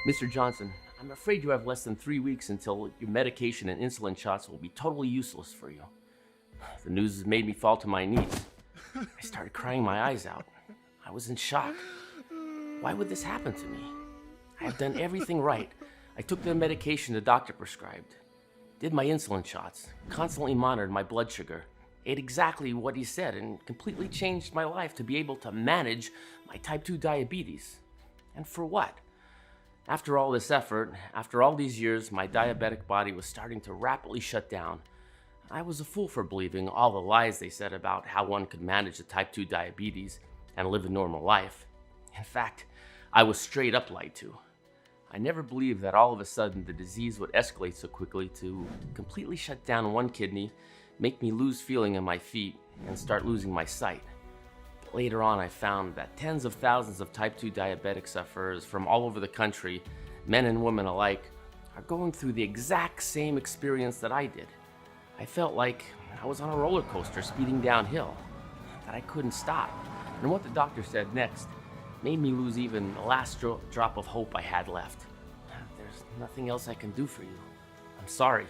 Mr. Johnson, I'm afraid you have less than 3 weeks until your medication and insulin shots will be totally useless for you. The news has made me fall to my knees. I started crying my eyes out. I was in shock. Why would this happen to me? I have done everything right. I took the medication the doctor prescribed, did my insulin shots, constantly monitored my blood sugar, ate exactly what he said, and completely changed my life to be able to manage my type 2 diabetes. And for what? After all this effort, after all these years, my diabetic body was starting to rapidly shut down. I was a fool for believing all the lies they said about how one could manage the type 2 diabetes and live a normal life. In fact, I was straight up lied to. I never believed that all of a sudden the disease would escalate so quickly to completely shut down one kidney, make me lose feeling in my feet, and start losing my sight. But later on, I found that tens of thousands of type 2 diabetic sufferers from all over the country, men and women alike, are going through the exact same experience that I did. I felt like I was on a roller coaster speeding downhill, that I couldn't stop. And what the doctor said next made me lose even the last drop of hope I had left. There's nothing else I can do for you. I'm sorry.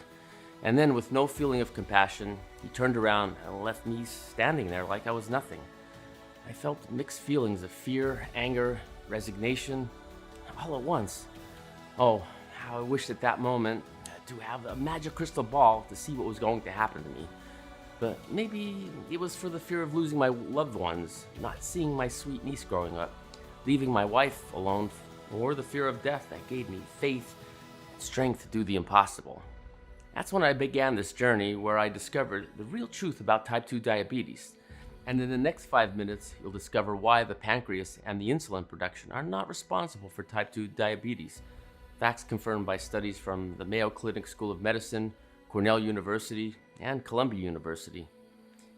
And then, with no feeling of compassion, he turned around and left me standing there like I was nothing. I felt mixed feelings of fear, anger, resignation, all at once. Oh, how I wished at that moment to have a magic crystal ball to see what was going to happen to me. But maybe it was for the fear of losing my loved ones, not seeing my sweet niece growing up, leaving my wife alone, or the fear of death that gave me faith and strength to do the impossible. That's when I began this journey where I discovered the real truth about type 2 diabetes. And in the next 5 minutes, you'll discover why the pancreas and the insulin production are not responsible for type 2 diabetes. Facts confirmed by studies from the Mayo Clinic School of Medicine, Cornell University, and Columbia University.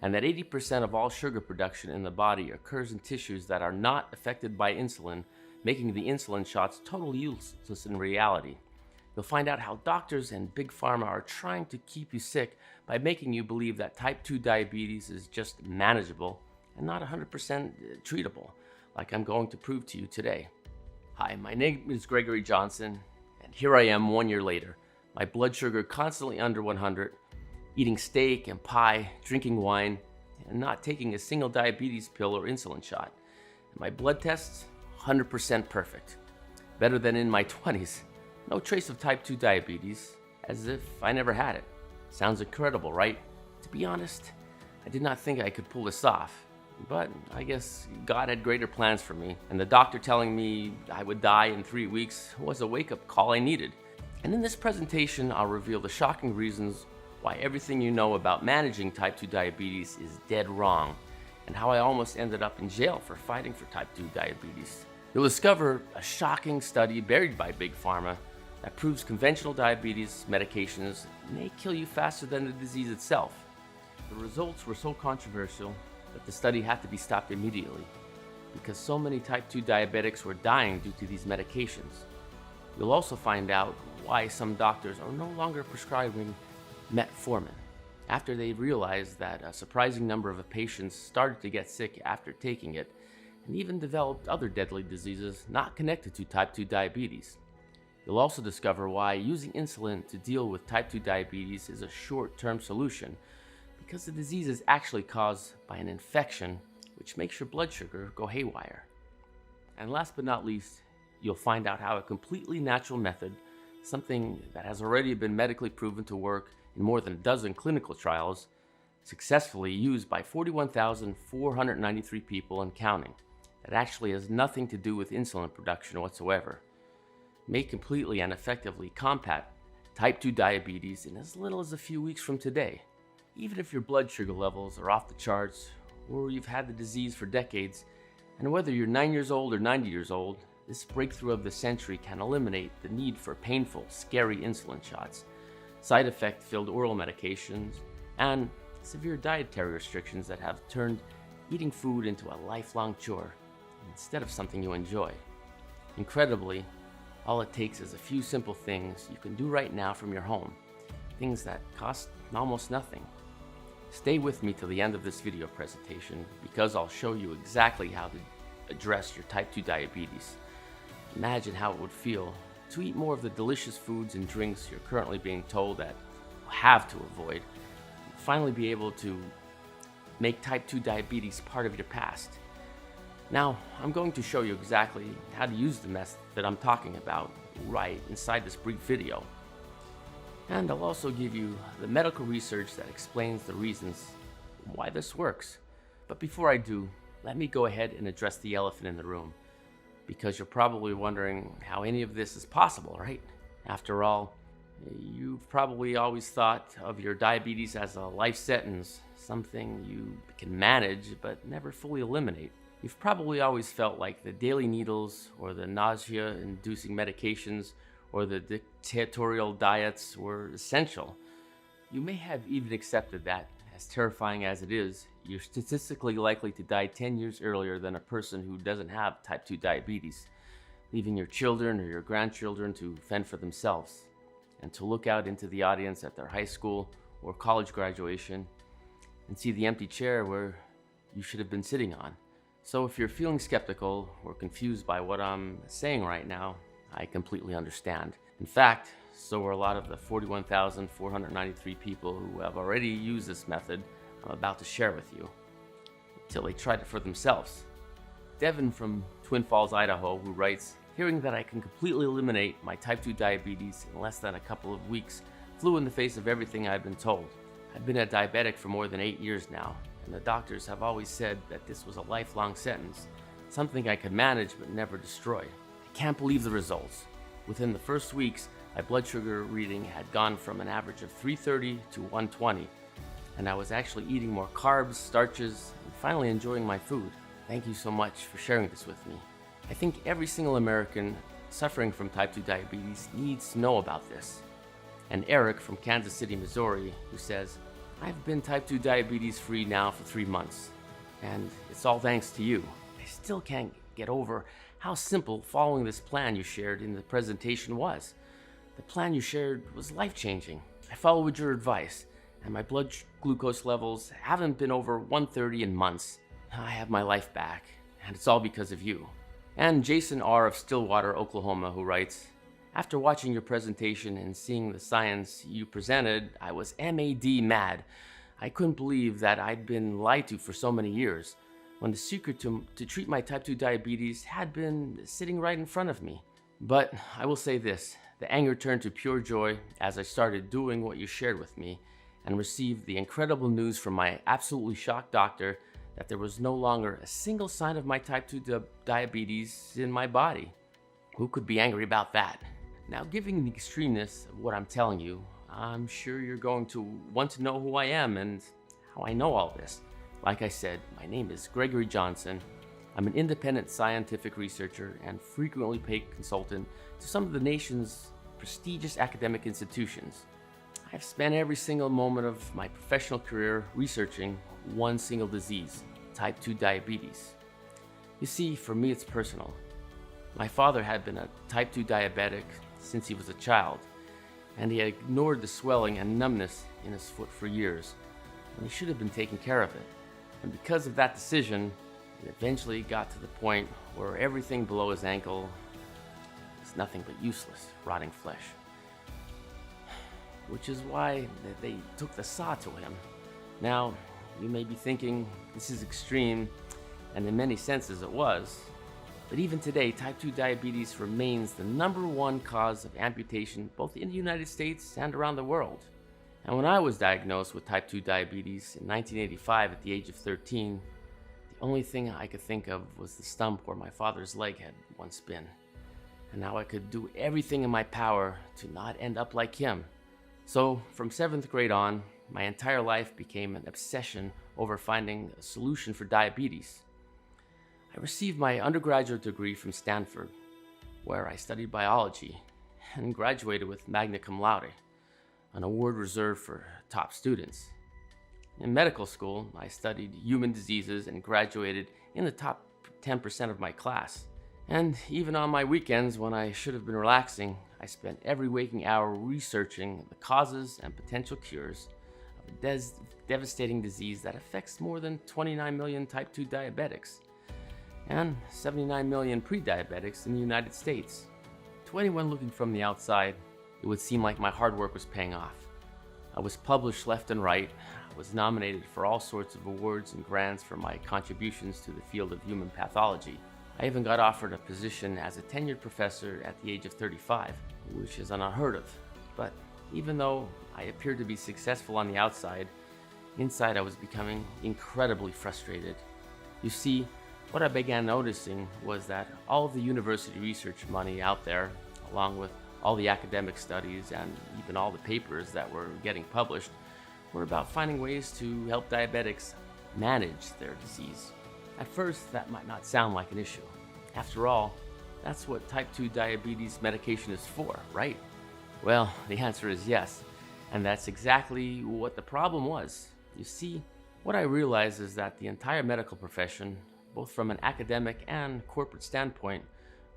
And that 80% of all sugar production in the body occurs in tissues that are not affected by insulin, making the insulin shots totally useless in reality. You'll find out how doctors and big pharma are trying to keep you sick by making you believe that type 2 diabetes is just manageable and not 100% treatable, like I'm going to prove to you today. Hi, my name is Gregory Johnson, and here I am 1 year later, my blood sugar constantly under 100, eating steak and pie, drinking wine, and not taking a single diabetes pill or insulin shot. And my blood tests, 100% perfect. Better than in my 20s. No trace of type 2 diabetes, as if I never had it. Sounds incredible, right? To be honest, I did not think I could pull this off. But I guess God had greater plans for me, and the doctor telling me I would die in 3 weeks was a wake-up call I needed. And in this presentation, I'll reveal the shocking reasons why everything you know about managing type 2 diabetes is dead wrong, and how I almost ended up in jail for fighting for type 2 diabetes. You'll discover a shocking study buried by Big Pharma that proves conventional diabetes medications may kill you faster than the disease itself. The results were so controversial that the study had to be stopped immediately because so many type 2 diabetics were dying due to these medications. You'll also find out why some doctors are no longer prescribing metformin after they realized that a surprising number of patients started to get sick after taking it and even developed other deadly diseases not connected to type 2 diabetes. You'll also discover why using insulin to deal with type 2 diabetes is a short-term solution, because the disease is actually caused by an infection which makes your blood sugar go haywire. And last but not least, you'll find out how a completely natural method, something that has already been medically proven to work in more than a dozen clinical trials, successfully used by 41,493 people and counting, that actually has nothing to do with insulin production whatsoever, may completely and effectively combat type 2 diabetes in as little as a few weeks from today. Even if your blood sugar levels are off the charts, or you've had the disease for decades, and whether you're 9 years old or 90 years old, this breakthrough of the century can eliminate the need for painful, scary insulin shots, side effect-filled oral medications, and severe dietary restrictions that have turned eating food into a lifelong chore instead of something you enjoy. Incredibly, all it takes is a few simple things you can do right now from your home, things that cost almost nothing. Stay with me till the end of this video presentation because I'll show you exactly how to address your type 2 diabetes. Imagine how it would feel to eat more of the delicious foods and drinks you're currently being told that you have to avoid, and finally be able to make type 2 diabetes part of your past. Now, I'm going to show you exactly how to use the method that I'm talking about right inside this brief video. And I'll also give you the medical research that explains the reasons why this works. But before I do, let me go ahead and address the elephant in the room, because you're probably wondering how any of this is possible, right? After all, you've probably always thought of your diabetes as a life sentence, something you can manage but never fully eliminate. You've probably always felt like the daily needles or the nausea-inducing medications or the dictatorial diets were essential. You may have even accepted that, as terrifying as it is, you're statistically likely to die 10 years earlier than a person who doesn't have type 2 diabetes, leaving your children or your grandchildren to fend for themselves, and to look out into the audience at their high school or college graduation and see the empty chair where you should have been sitting on. So if you're feeling skeptical or confused by what I'm saying right now, I completely understand. In fact, so are a lot of the 41,493 people who have already used this method I'm about to share with you, until they tried it for themselves. Devin from Twin Falls, Idaho, who writes, "Hearing that I can completely eliminate my type 2 diabetes in less than a couple of weeks flew in the face of everything I've been told. I've been a diabetic for more than 8 years now, and the doctors have always said that this was a lifelong sentence, something I could manage but never destroy. I can't believe the results. Within the first weeks, my blood sugar reading had gone from an average of 330 to 120, and I was actually eating more carbs, starches, and finally enjoying my food. Thank you so much for sharing this with me. I think every single American suffering from type 2 diabetes needs to know about this." And Eric from Kansas City, Missouri, who says, "I've been type 2 diabetes free now for 3 months, and it's all thanks to you. I still can't get over how simple following this plan you shared in the presentation was. The plan you shared was life-changing. I followed your advice, and my blood glucose levels haven't been over 130 in months. I have my life back, and it's all because of you." And Jason R. of Stillwater, Oklahoma, who writes, "After watching your presentation and seeing the science you presented, I was MAD mad. I couldn't believe that I'd been lied to for so many years, when the secret to treat my type 2 diabetes had been sitting right in front of me. But I will say this, the anger turned to pure joy as I started doing what you shared with me and received the incredible news from my absolutely shocked doctor that there was no longer a single sign of my type 2 diabetes in my body. Who could be angry about that?" Now, given the extremeness of what I'm telling you, I'm sure you're going to want to know who I am and how I know all this. Like I said, my name is Gregory Johnson. I'm an independent scientific researcher and frequently paid consultant to some of the nation's prestigious academic institutions. I've spent every single moment of my professional career researching one single disease, type 2 diabetes. You see, for me it's personal. My father had been a type 2 diabetic since he was a child, and he had ignored the swelling and numbness in his foot for years, when he should have been taking care of it. And because of that decision, it eventually got to the point where everything below his ankle is nothing but useless, rotting flesh. Which is why they took the saw to him. Now, you may be thinking, this is extreme, and in many senses it was. But even today, type 2 diabetes remains the #1 cause of amputation both in the United States and around the world. And when I was diagnosed with type 2 diabetes in 1985 at the age of 13, the only thing I could think of was the stump where my father's leg had once been. And now I could do everything in my power to not end up like him. So from 7th grade on, my entire life became an obsession over finding a solution for diabetes. I received my undergraduate degree from Stanford, where I studied biology and graduated with magna cum laude, an award reserved for top students. In medical school, I studied human diseases and graduated in the top 10% of my class. And even on my weekends, when I should have been relaxing, I spent every waking hour researching the causes and potential cures of a devastating disease that affects more than 29 million type 2 diabetics and 79 million pre-diabetics in the United States. To anyone looking from the outside, it would seem like my hard work was paying off. I was published left and right. I was nominated for all sorts of awards and grants for my contributions to the field of human pathology. I even got offered a position as a tenured professor at the age of 35, which is unheard of. But even though I appeared to be successful on the outside, inside I was becoming incredibly frustrated. You see, what I began noticing was that all of the university research money out there, along with all the academic studies and even all the papers that were getting published, were about finding ways to help diabetics manage their disease. At first, that might not sound like an issue. After all, that's what type 2 diabetes medication is for, right? Well, the answer is yes, and that's exactly what the problem was. You see, what I realized is that the entire medical profession, both from an academic and corporate standpoint,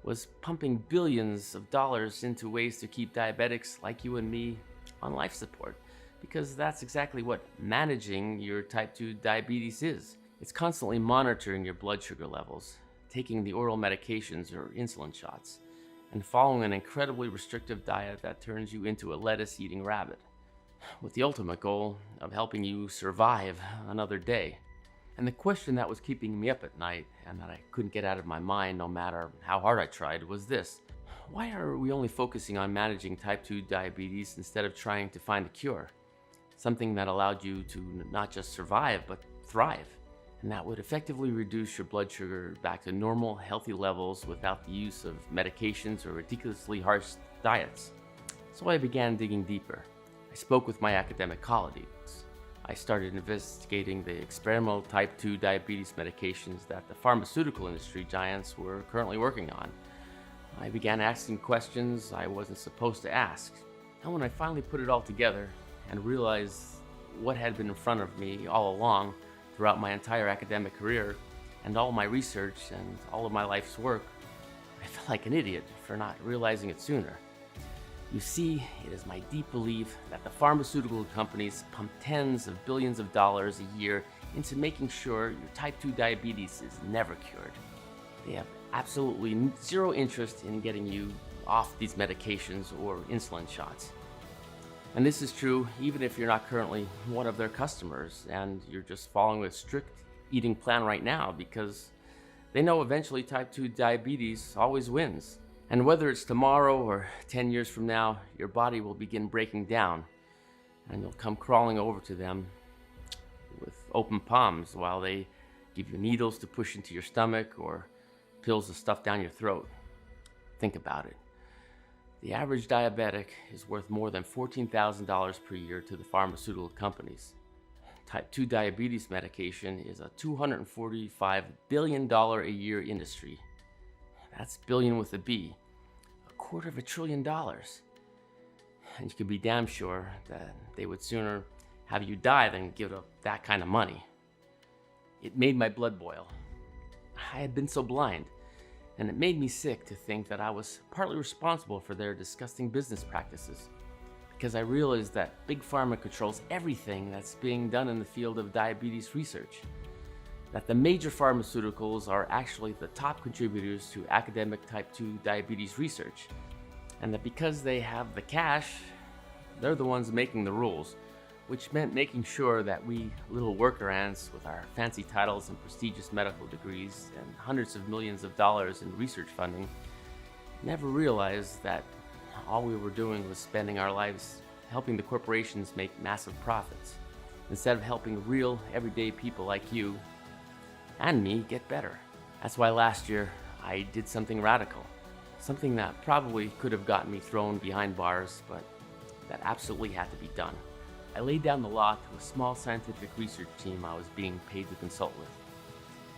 was pumping billions of dollars into ways to keep diabetics like you and me on life support, because that's exactly what managing your type 2 diabetes is. It's constantly monitoring your blood sugar levels, taking the oral medications or insulin shots, and following an incredibly restrictive diet that turns you into a lettuce-eating rabbit, with the ultimate goal of helping you survive another day. And the question that was keeping me up at night, and that I couldn't get out of my mind no matter how hard I tried, was this: why are we only focusing on managing type 2 diabetes instead of trying to find a cure? Something that allowed you to not just survive, but thrive. And that would effectively reduce your blood sugar back to normal, healthy levels without the use of medications or ridiculously harsh diets. So I began digging deeper. I spoke with my academic colleagues. I started investigating the experimental type 2 diabetes medications that the pharmaceutical industry giants were currently working on. I began asking questions I wasn't supposed to ask. And when I finally put it all together and realized what had been in front of me all along throughout my entire academic career and all my research and all of my life's work, I felt like an idiot for not realizing it sooner. You see, it is my deep belief that the pharmaceutical companies pump tens of billions of dollars a year into making sure your type 2 diabetes is never cured. They have absolutely zero interest in getting you off these medications or insulin shots. And this is true even if you're not currently one of their customers and you're just following a strict eating plan right now, because they know eventually type 2 diabetes always wins. And whether it's tomorrow or 10 years from now, your body will begin breaking down and you'll come crawling over to them with open palms while they give you needles to push into your stomach or pills to stuff down your throat. Think about it. The average diabetic is worth more than $14,000 per year to the pharmaceutical companies. Type 2 diabetes medication is a $245 billion a year industry. That's billion with a B, $250 billion. And you can be damn sure that they would sooner have you die than give up that kind of money. It made my blood boil. I had been so blind, and it made me sick to think that I was partly responsible for their disgusting business practices, because I realized that Big Pharma controls everything that's being done in the field of diabetes research. That the major pharmaceuticals are actually the top contributors to academic type 2 diabetes research, and that because they have the cash, they're the ones making the rules, which meant making sure that we little worker ants with our fancy titles and prestigious medical degrees and hundreds of millions of dollars in research funding never realized that all we were doing was spending our lives helping the corporations make massive profits, instead of helping real, everyday people like you and me get better. That's why last year I did something radical, something that probably could have gotten me thrown behind bars, but that absolutely had to be done. I laid down the law to a small scientific research team I was being paid to consult with,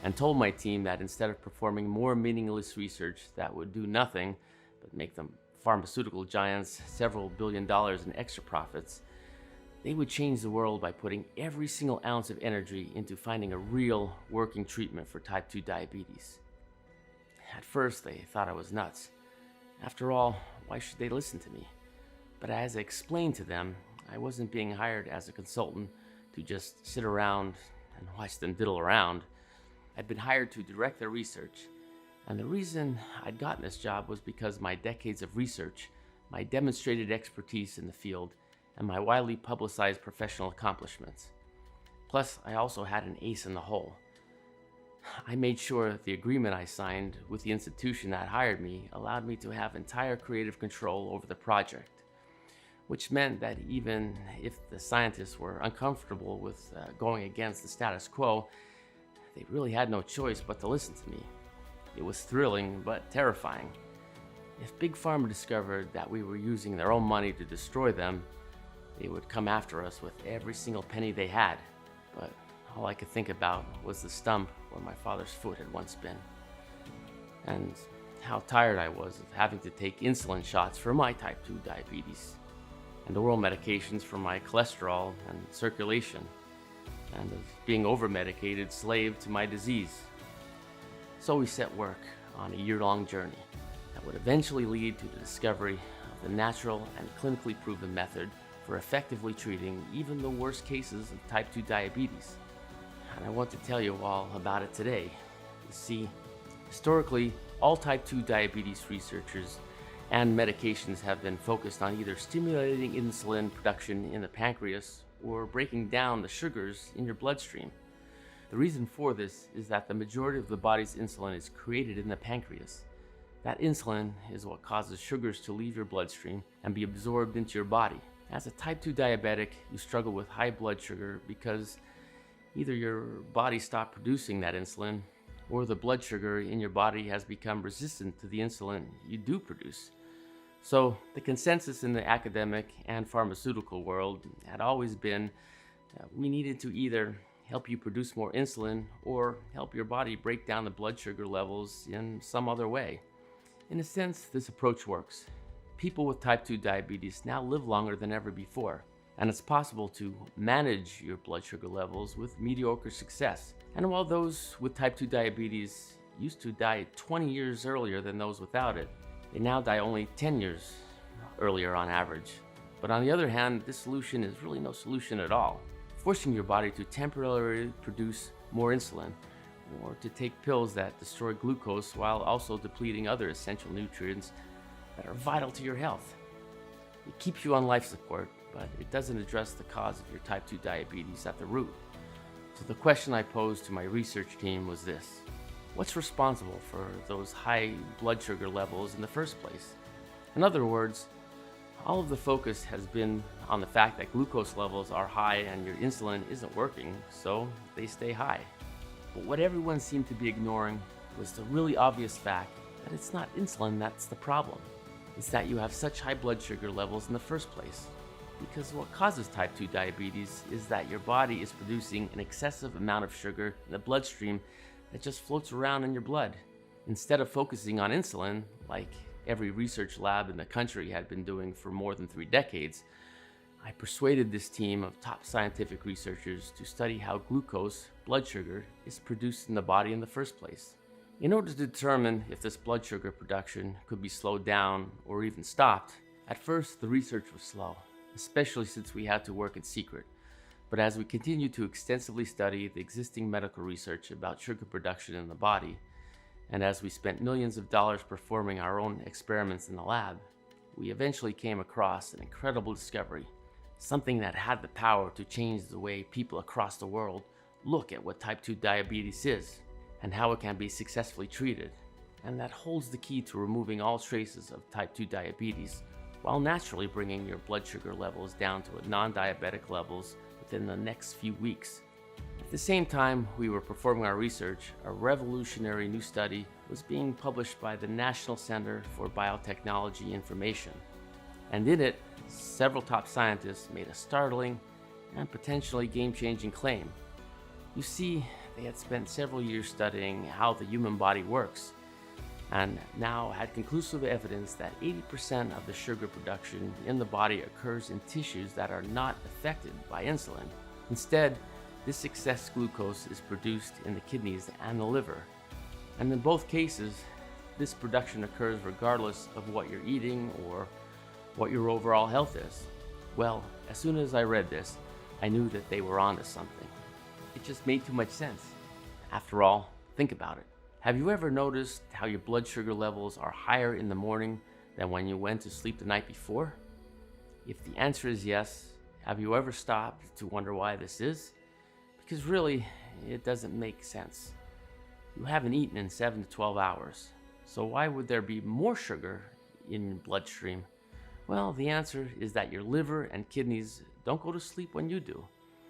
and told my team that instead of performing more meaningless research that would do nothing but make the pharmaceutical giants several billion dollars in extra profits, they would change the world by putting every single ounce of energy into finding a real working treatment for type 2 diabetes. At first, they thought I was nuts. After all, why should they listen to me? But as I explained to them, I wasn't being hired as a consultant to just sit around and watch them diddle around. I'd been hired to direct their research, And the reason I'd gotten this job was because my decades of research, my demonstrated expertise in the field, and my widely publicized professional accomplishments. Plus, I also had an ace in the hole. I made sure that the agreement I signed with the institution that hired me allowed me to have entire creative control over the project, which meant that even if the scientists were uncomfortable with going against the status quo, they really had no choice but to listen to me. It was thrilling but terrifying. If Big Pharma discovered that we were using their own money to destroy them, they would come after us with every single penny they had. But all I could think about was the stump where my father's foot had once been, and how tired I was of having to take insulin shots for my type 2 diabetes, and oral medications for my cholesterol and circulation, and of being over-medicated slave to my disease. So we set work on a year-long journey that would eventually lead to the discovery of the natural and clinically proven method for effectively treating even the worst cases of type 2 diabetes. And I want to tell you all about it today. You see, historically, all type 2 diabetes researchers and medications have been focused on either stimulating insulin production in the pancreas or breaking down the sugars in your bloodstream. The reason for this is that the majority of the body's insulin is created in the pancreas. That insulin is what causes sugars to leave your bloodstream and be absorbed into your body. As a type 2 diabetic, you struggle with high blood sugar because either your body stopped producing that insulin, or the blood sugar in your body has become resistant to the insulin you do produce. So the consensus in the academic and pharmaceutical world had always been that we needed to either help you produce more insulin or help your body break down the blood sugar levels in some other way. In a sense, this approach works. People with type 2 diabetes now live longer than ever before, and it's possible to manage your blood sugar levels with mediocre success. And while those with type 2 diabetes used to die 20 years earlier than those without it, they now die only 10 years earlier on average. But on the other hand, this solution is really no solution at all, forcing your body to temporarily produce more insulin, or to take pills that destroy glucose while also depleting other essential nutrients that are vital to your health. It keeps you on life support, but it doesn't address the cause of your type 2 diabetes at the root. So the question I posed to my research team was this: what's responsible for those high blood sugar levels in the first place? In other words, all of the focus has been on the fact that glucose levels are high and your insulin isn't working, so they stay high. But what everyone seemed to be ignoring was the really obvious fact that it's not insulin that's the problem. It's that you have such high blood sugar levels in the first place. Because what causes type 2 diabetes is that your body is producing an excessive amount of sugar in the bloodstream that just floats around in your blood. Instead of focusing on insulin, like every research lab in the country had been doing for more than 3 decades, I persuaded this team of top scientific researchers to study how glucose, blood sugar, is produced in the body in the first place. In order to determine if this blood sugar production could be slowed down or even stopped, at first the research was slow, especially since we had to work in secret. But as we continued to extensively study the existing medical research about sugar production in the body, and as we spent millions of dollars performing our own experiments in the lab, we eventually came across an incredible discovery, something that had the power to change the way people across the world look at what type 2 diabetes is and how it can be successfully treated, and that holds the key to removing all traces of type 2 diabetes while naturally bringing your blood sugar levels down to non-diabetic levels within the next few weeks. At the same time we were performing our research, a revolutionary new study was being published by the National Center for Biotechnology Information. And in it, several top scientists made a startling and potentially game-changing claim. You see, they had spent several years studying how the human body works, and now had conclusive evidence that 80% of the sugar production in the body occurs in tissues that are not affected by insulin. Instead, this excess glucose is produced in the kidneys and the liver. And in both cases, this production occurs regardless of what you're eating or what your overall health is. Well, as soon as I read this, I knew that they were onto something. It just made too much sense. After all, think about it. Have you ever noticed how your blood sugar levels are higher in the morning than when you went to sleep the night before? If the answer is yes, have you ever stopped to wonder why this is? Because really, it doesn't make sense. You haven't eaten in 7 to 12 hours, so why would there be more sugar in your bloodstream? Well, the answer is that your liver and kidneys don't go to sleep when you do.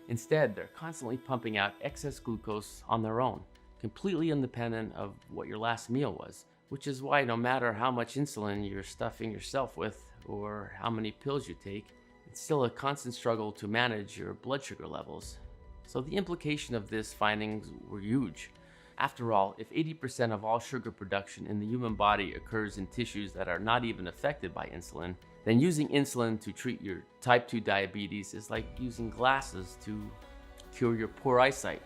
Instead, they're constantly pumping out excess glucose on their own, completely independent of what your last meal was, which is why no matter how much insulin you're stuffing yourself with or how many pills you take, it's still a constant struggle to manage your blood sugar levels. So the implication of this findings were huge. After all, if 80% of all sugar production in the human body occurs in tissues that are not even affected by insulin, then using insulin to treat your type 2 diabetes is like using glasses to cure your poor eyesight.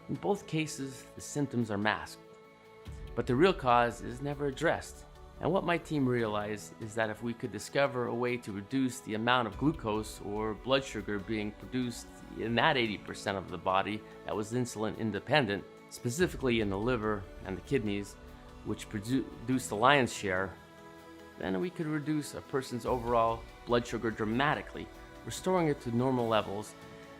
In both cases, the symptoms are masked, but the real cause is never addressed. And what my team realized is that if we could discover a way to reduce the amount of glucose or blood sugar being produced in that 80% of the body that was insulin independent, specifically in the liver and the kidneys, which produce the lion's share, then we could reduce a person's overall blood sugar dramatically, restoring it to normal levels,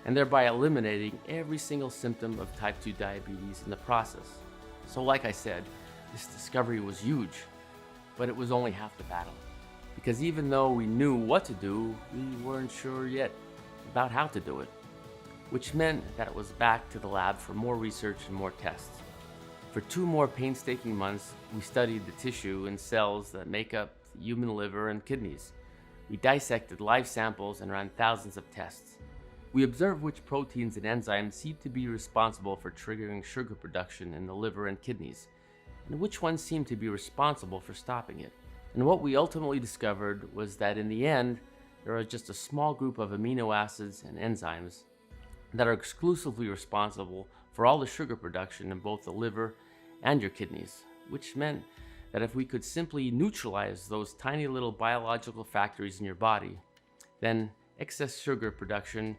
and thereby eliminating every single symptom of type 2 diabetes in the process. So like I said, this discovery was huge, but it was only half the battle. Because even though we knew what to do, we weren't sure yet about how to do it, which meant that it was back to the lab for more research and more tests. For 2 more painstaking months, we studied the tissue and cells that make up the human liver and kidneys. We dissected live samples and ran thousands of tests. We observed which proteins and enzymes seemed to be responsible for triggering sugar production in the liver and kidneys, and which ones seemed to be responsible for stopping it. And what we ultimately discovered was that in the end, there are just a small group of amino acids and enzymes that are exclusively responsible for all the sugar production in both the liver and your kidneys, which meant that if we could simply neutralize those tiny little biological factories in your body, then excess sugar production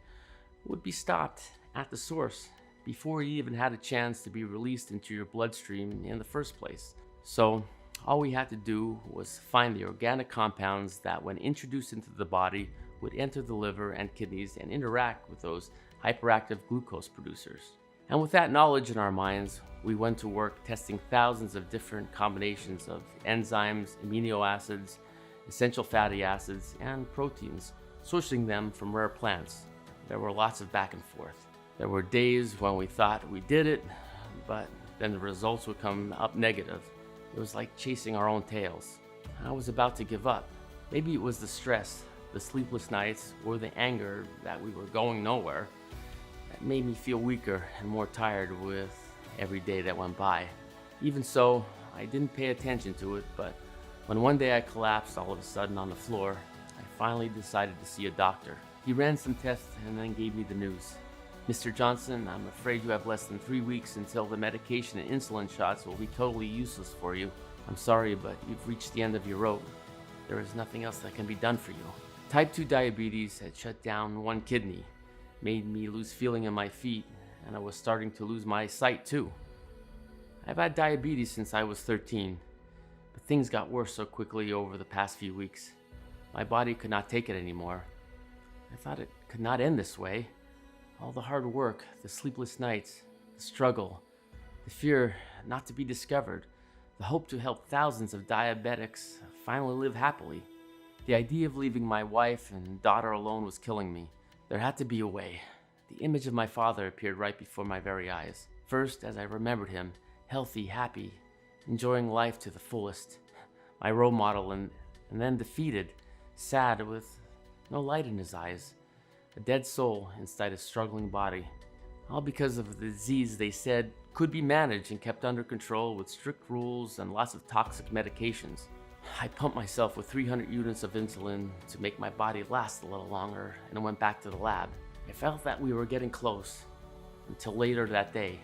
would be stopped at the source before it even had a chance to be released into your bloodstream in the first place. So all we had to do was find the organic compounds that, when introduced into the body, would enter the liver and kidneys and interact with those hyperactive glucose producers. And with that knowledge in our minds, we went to work testing thousands of different combinations of enzymes, amino acids, essential fatty acids, and proteins, sourcing them from rare plants. There were lots of back and forth. There were days when we thought we did it, but then the results would come up negative. It was like chasing our own tails. I was about to give up. Maybe it was the stress, the sleepless nights, or the anger that we were going nowhere that made me feel weaker and more tired with every day that went by. Even so, I didn't pay attention to it, but when one day I collapsed all of a sudden on the floor, I finally decided to see a doctor. He ran some tests and then gave me the news. Mr. Johnson, I'm afraid you have less than 3 weeks until the medication and insulin shots will be totally useless for you. I'm sorry, but you've reached the end of your rope. There is nothing else that can be done for you. Type 2 diabetes had shut down one kidney, made me lose feeling in my feet, and I was starting to lose my sight too. I've had diabetes since I was 13, but things got worse so quickly over the past few weeks. My body could not take it anymore. I thought it could not end this way. All the hard work, the sleepless nights, the struggle, the fear not to be discovered, the hope to help thousands of diabetics finally live happily. The idea of leaving my wife and daughter alone was killing me. There had to be a way. The image of my father appeared right before my very eyes. First, as I remembered him, healthy, happy, enjoying life to the fullest. My role model, and then defeated, sad, with no light in his eyes. A dead soul inside a struggling body. All because of the disease they said could be managed and kept under control with strict rules and lots of toxic medications. I pumped myself with 300 units of insulin to make my body last a little longer and went back to the lab. I felt that we were getting close until later that day.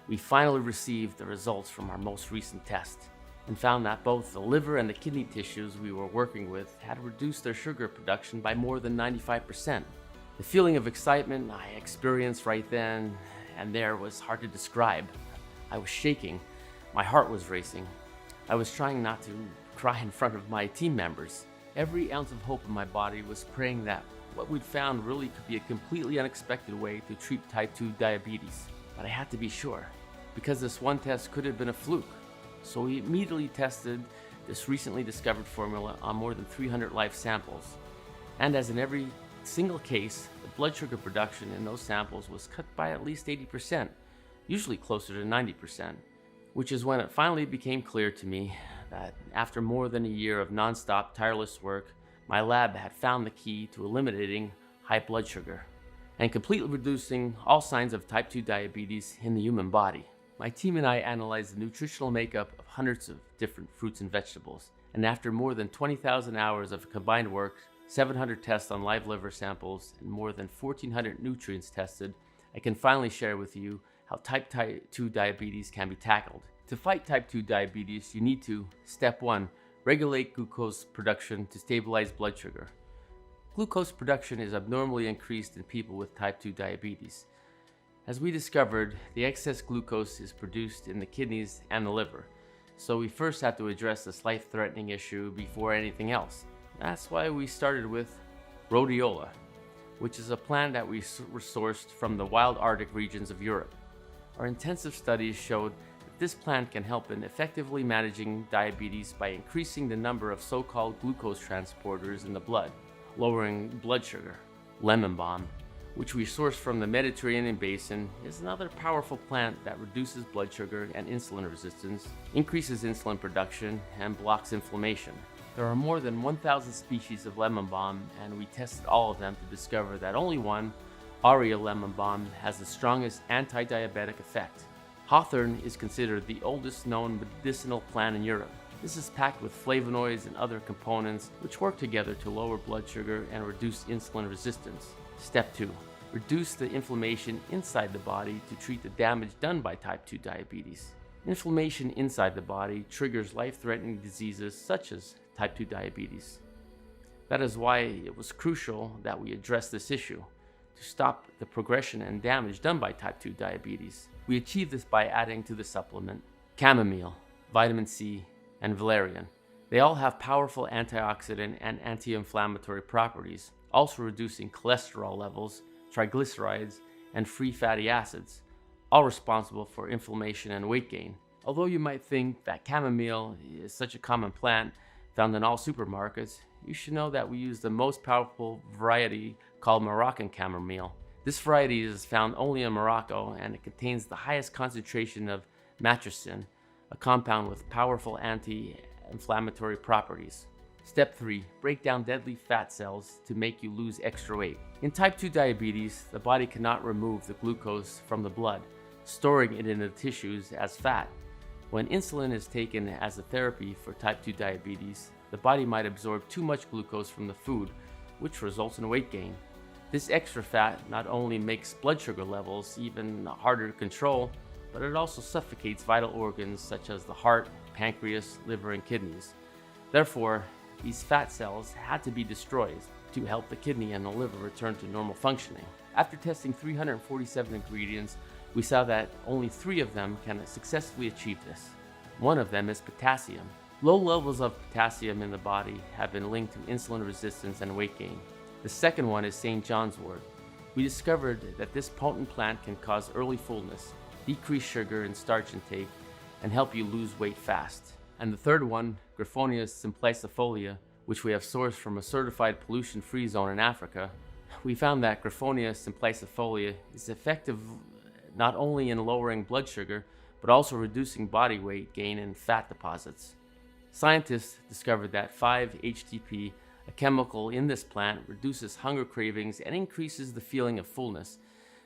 We finally received the results from our most recent test and found that both the liver and the kidney tissues we were working with had reduced their sugar production by more than 95%. The feeling of excitement I experienced right then and there was hard to describe. I was shaking. My heart was racing. I was trying not to cry in front of my team members. Every ounce of hope in my body was praying that what we'd found really could be a completely unexpected way to treat type 2 diabetes. But I had to be sure, because this one test could have been a fluke. So we immediately tested this recently discovered formula on more than 300 live samples. And as in every single case, the blood sugar production in those samples was cut by at least 80%, usually closer to 90%, which is when it finally became clear to me that after more than a year of nonstop tireless work, my lab had found the key to eliminating high blood sugar and completely reducing all signs of type 2 diabetes in the human body. My team and I analyzed the nutritional makeup of hundreds of different fruits and vegetables, and after more than 20,000 hours of combined work, 700 tests on live liver samples, and more than 1,400 nutrients tested, I can finally share with you how type 2 diabetes can be tackled. To fight type 2 diabetes, you need to, step 1, regulate glucose production to stabilize blood sugar. Glucose production is abnormally increased in people with type 2 diabetes. As we discovered, the excess glucose is produced in the kidneys and the liver, so we first have to address this life-threatening issue before anything else. That's why we started with rhodiola, which is a plant that we sourced from the wild Arctic regions of Europe. Our intensive studies showed that this plant can help in effectively managing diabetes by increasing the number of so-called glucose transporters in the blood, lowering blood sugar. Lemon balm, which we source from the Mediterranean basin, is another powerful plant that reduces blood sugar and insulin resistance, increases insulin production, and blocks inflammation. There are more than 1,000 species of lemon balm, and we tested all of them to discover that only one, Aurea lemon balm, has the strongest anti-diabetic effect. Hawthorn is considered the oldest known medicinal plant in Europe. This is packed with flavonoids and other components which work together to lower blood sugar and reduce insulin resistance. Step 2. Reduce the inflammation inside the body to treat the damage done by type 2 diabetes. Inflammation inside the body triggers life-threatening diseases such as type 2 diabetes. That is why it was crucial that we address this issue to stop the progression and damage done by type 2 diabetes. We achieve this by adding to the supplement chamomile, vitamin C, and valerian. They all have powerful antioxidant and anti-inflammatory properties, also reducing cholesterol levels, triglycerides, and free fatty acids, all responsible for inflammation and weight gain. Although you might think that chamomile is such a common plant found in all supermarkets, you should know that we use the most powerful variety called Moroccan chamomile. This variety is found only in Morocco, and it contains the highest concentration of matricin, a compound with powerful anti-inflammatory properties. Step 3. Break down deadly fat cells to make you lose extra weight. In type 2 diabetes, the body cannot remove the glucose from the blood, storing it in the tissues as fat. When insulin is taken as a therapy for type 2 diabetes, the body might absorb too much glucose from the food, which results in weight gain. This extra fat not only makes blood sugar levels even harder to control, but it also suffocates vital organs such as the heart, pancreas, liver, and kidneys. Therefore, these fat cells had to be destroyed to help the kidney and the liver return to normal functioning. After testing 347 ingredients, we saw that only 3 of them can successfully achieve this. One of them is potassium. Low levels of potassium in the body have been linked to insulin resistance and weight gain. The second one is St. John's wort. We discovered that this potent plant can cause early fullness, decrease sugar and starch intake, and help you lose weight fast. And the third one, Griffonia simplicifolia, which we have sourced from a certified pollution-free zone in Africa, we found that Griffonia simplicifolia is effective not only in lowering blood sugar, but also reducing body weight gain and fat deposits. Scientists discovered that 5-HTP, a chemical in this plant, reduces hunger cravings and increases the feeling of fullness,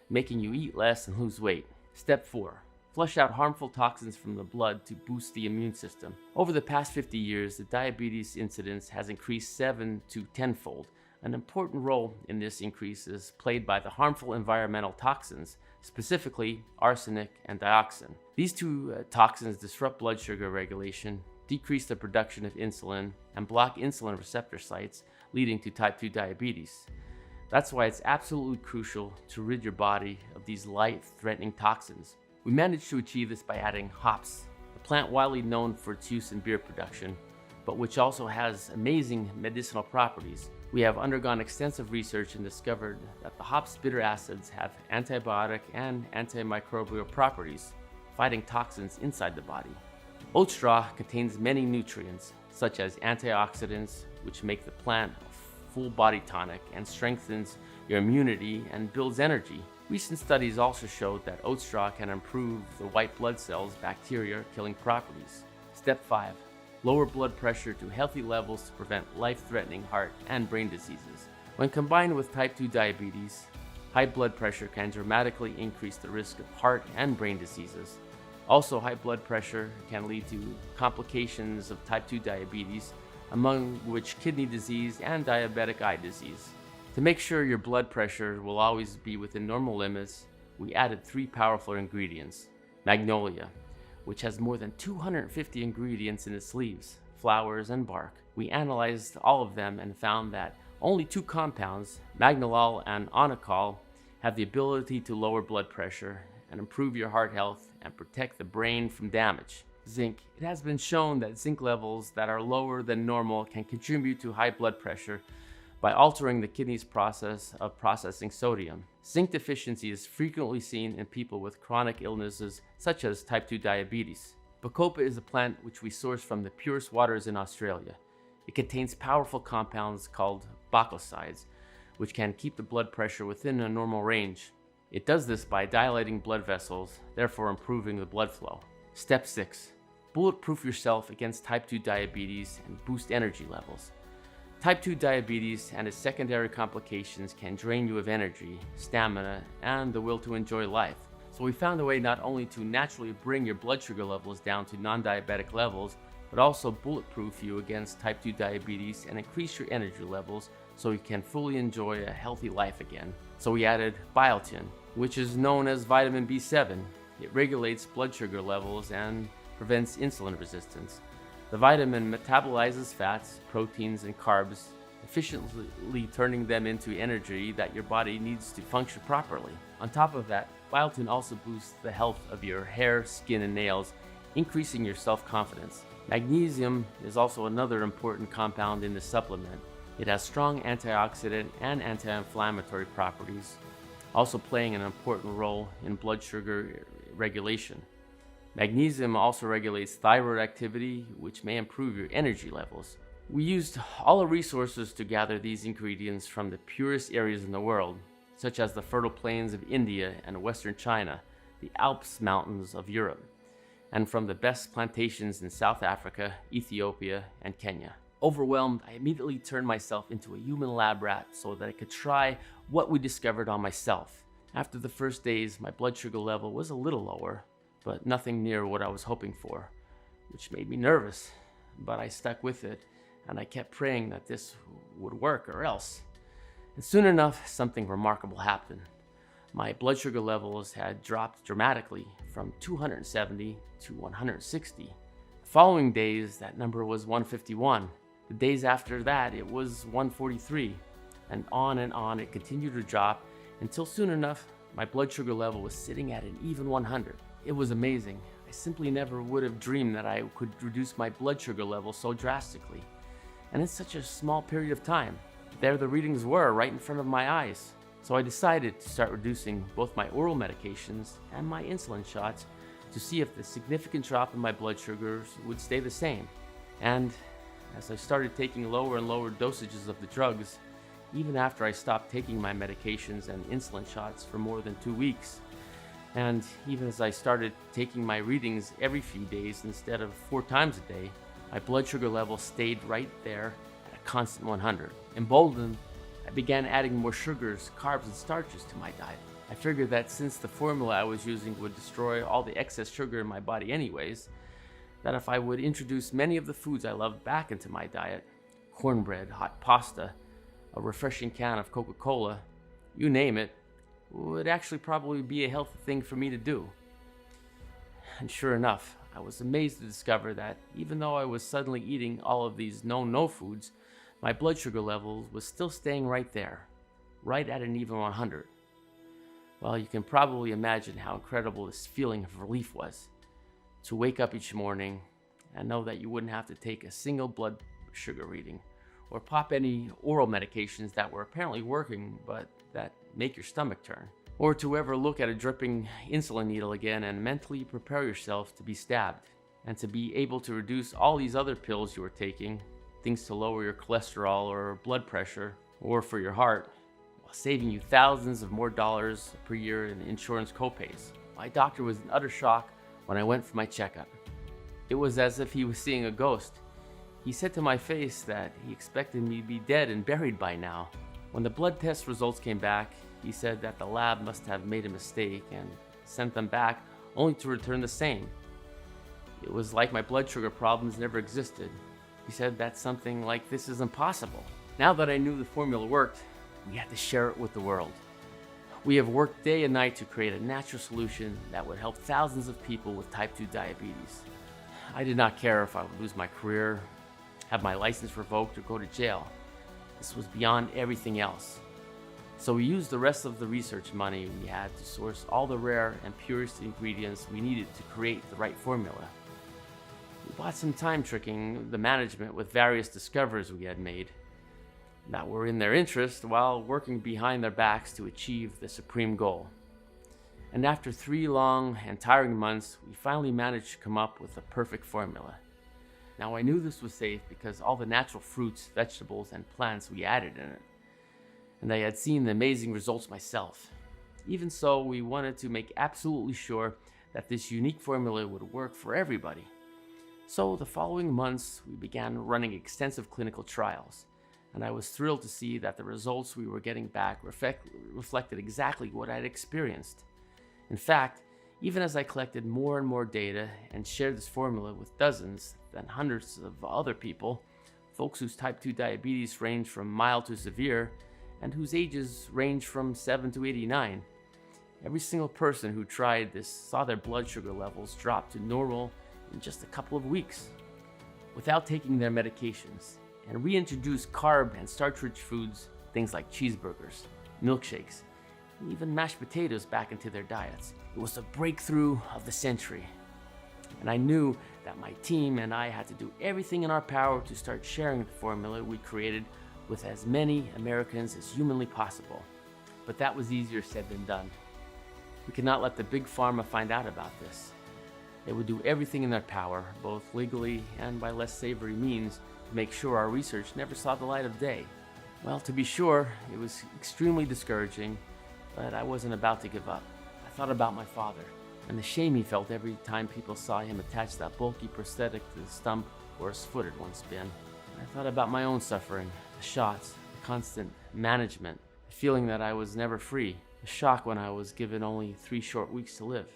making you eat less and lose weight. Step 4. Flush out harmful toxins from the blood to boost the immune system. Over the past 50 years, the diabetes incidence has increased 7 to 10-fold. An important role in this increase is played by the harmful environmental toxins, specifically arsenic and dioxin. These two toxins disrupt blood sugar regulation, decrease the production of insulin, and block insulin receptor sites, leading to type 2 diabetes. That's why it's absolutely crucial to rid your body of these life-threatening toxins. We managed to achieve this by adding hops, a plant widely known for its use in beer production, but which also has amazing medicinal properties. We have undergone extensive research and discovered that the hop's bitter acids have antibiotic and antimicrobial properties, fighting toxins inside the body. Oat straw contains many nutrients, such as antioxidants, which make the plant a full body tonic and strengthens your immunity and builds energy. Recent studies also showed that oat straw can improve the white blood cells' bacteria-killing properties. Step 5. Lower blood pressure to healthy levels to prevent life-threatening heart and brain diseases. When combined with type 2 diabetes, high blood pressure can dramatically increase the risk of heart and brain diseases. Also, high blood pressure can lead to complications of type 2 diabetes, among which kidney disease and diabetic eye disease. To make sure your blood pressure will always be within normal limits, we added 3 powerful ingredients. Magnolia, which has more than 250 ingredients in its leaves, flowers, and bark. We analyzed all of them and found that only 2 compounds, magnolol and onicol, have the ability to lower blood pressure and improve your heart health and protect the brain from damage. Zinc. It has been shown that zinc levels that are lower than normal can contribute to high blood pressure by altering the kidney's process of processing sodium. Zinc deficiency is frequently seen in people with chronic illnesses such as type 2 diabetes. Bacopa is a plant which we source from the purest waters in Australia. It contains powerful compounds called bacosides, which can keep the blood pressure within a normal range. It does this by dilating blood vessels, therefore improving the blood flow. Step 6. Bulletproof yourself against type 2 diabetes and boost energy levels. Type 2 diabetes and its secondary complications can drain you of energy, stamina, and the will to enjoy life. So we found a way not only to naturally bring your blood sugar levels down to non-diabetic levels, but also bulletproof you against type 2 diabetes and increase your energy levels so you can fully enjoy a healthy life again. So we added biotin, which is known as vitamin B7. It regulates blood sugar levels and prevents insulin resistance. The vitamin metabolizes fats, proteins, and carbs, efficiently turning them into energy that your body needs to function properly. On top of that, biotin also boosts the health of your hair, skin, and nails, increasing your self-confidence. Magnesium is also another important compound in the supplement. It has strong antioxidant and anti-inflammatory properties, also playing an important role in blood sugar regulation. Magnesium also regulates thyroid activity, which may improve your energy levels. We used all the resources to gather these ingredients from the purest areas in the world, such as the fertile plains of India and Western China, the Alps mountains of Europe, and from the best plantations in South Africa, Ethiopia, and Kenya. Overwhelmed, I immediately turned myself into a human lab rat so that I could try what we discovered on myself. After the first days, my blood sugar level was a little lower, but nothing near what I was hoping for, which made me nervous, but I stuck with it, and I kept praying that this would work or else. And soon enough, something remarkable happened. My blood sugar levels had dropped dramatically from 270 to 160. The following days, that number was 151. The days after that, it was 143, and on it continued to drop until soon enough, my blood sugar level was sitting at an even 100. It was amazing. I simply never would have dreamed that I could reduce my blood sugar level so drastically, and in such a small period of time. There the readings were, right in front of my eyes. So I decided to start reducing both my oral medications and my insulin shots to see if the significant drop in my blood sugars would stay the same. And as I started taking lower and lower dosages of the drugs, even after I stopped taking my medications and insulin shots for more than 2 weeks, and even as I started taking my readings every few days instead of 4 times a day, my blood sugar level stayed right there at a constant 100. Emboldened, I began adding more sugars, carbs, and starches to my diet. I figured that since the formula I was using would destroy all the excess sugar in my body anyways, that if I would introduce many of the foods I loved back into my diet, cornbread, hot pasta, a refreshing can of Coca-Cola, you name it, would actually probably be a healthy thing for me to do. And sure enough, I was amazed to discover that even though I was suddenly eating all of these no foods, my blood sugar level was still staying right there, right at an even 100. Well, you can probably imagine how incredible this feeling of relief was. to wake up each morning and know that you wouldn't have to take a single blood sugar reading or pop any oral medications that were apparently working but that make your stomach turn, or to ever look at a dripping insulin needle again and mentally prepare yourself to be stabbed, and to be able to reduce all these other pills you were taking, things to lower your cholesterol or blood pressure or for your heart, while saving you thousands of more dollars per year in insurance copays. My doctor was in utter shock when I went for my checkup. It was as if he was seeing a ghost. He said to my face that he expected me to be dead and buried by now. When the blood test results came back, he said that the lab must have made a mistake and sent them back only to return the same. It was like my blood sugar problems never existed. He said that something like this is impossible. Now that I knew the formula worked, we had to share it with the world. We have worked day and night to create a natural solution that would help thousands of people with type 2 diabetes. I did not care if I would lose my career, have my license revoked, or go to jail. This was beyond everything else. So we used the rest of the research money we had to source all the rare and purest ingredients we needed to create the right formula. We bought some time tricking the management with various discoveries we had made that were in their interest while working behind their backs to achieve the supreme goal. And after 3 long and tiring months, we finally managed to come up with the perfect formula. Now I knew this was safe because all the natural fruits, vegetables, and plants we added in it. And I had seen the amazing results myself. Even so, we wanted to make absolutely sure that this unique formula would work for everybody. So the following months, we began running extensive clinical trials, and I was thrilled to see that the results we were getting back reflected exactly what I'd experienced. In fact, even as I collected more and more data and shared this formula with dozens, then hundreds of other people, folks whose type 2 diabetes range from mild to severe, and whose ages range from 7 to 89. Every single person who tried this saw their blood sugar levels drop to normal in just a couple of weeks, without taking their medications, and reintroduced carb and starch-rich foods, things like cheeseburgers, milkshakes, and even mashed potatoes back into their diets. It was the breakthrough of the century. And I knew that my team and I had to do everything in our power to start sharing the formula we created with as many Americans as humanly possible. But that was easier said than done. We could not let the big pharma find out about this. They would do everything in their power, both legally and by less savory means, to make sure our research never saw the light of day. Well, to be sure, it was extremely discouraging, but I wasn't about to give up. I thought about my father, and the shame he felt every time people saw him attach that bulky prosthetic to the stump where his foot had once been. I thought about my own suffering, the shots, the constant management, the feeling that I was never free, the shock when I was given only 3 short weeks to live.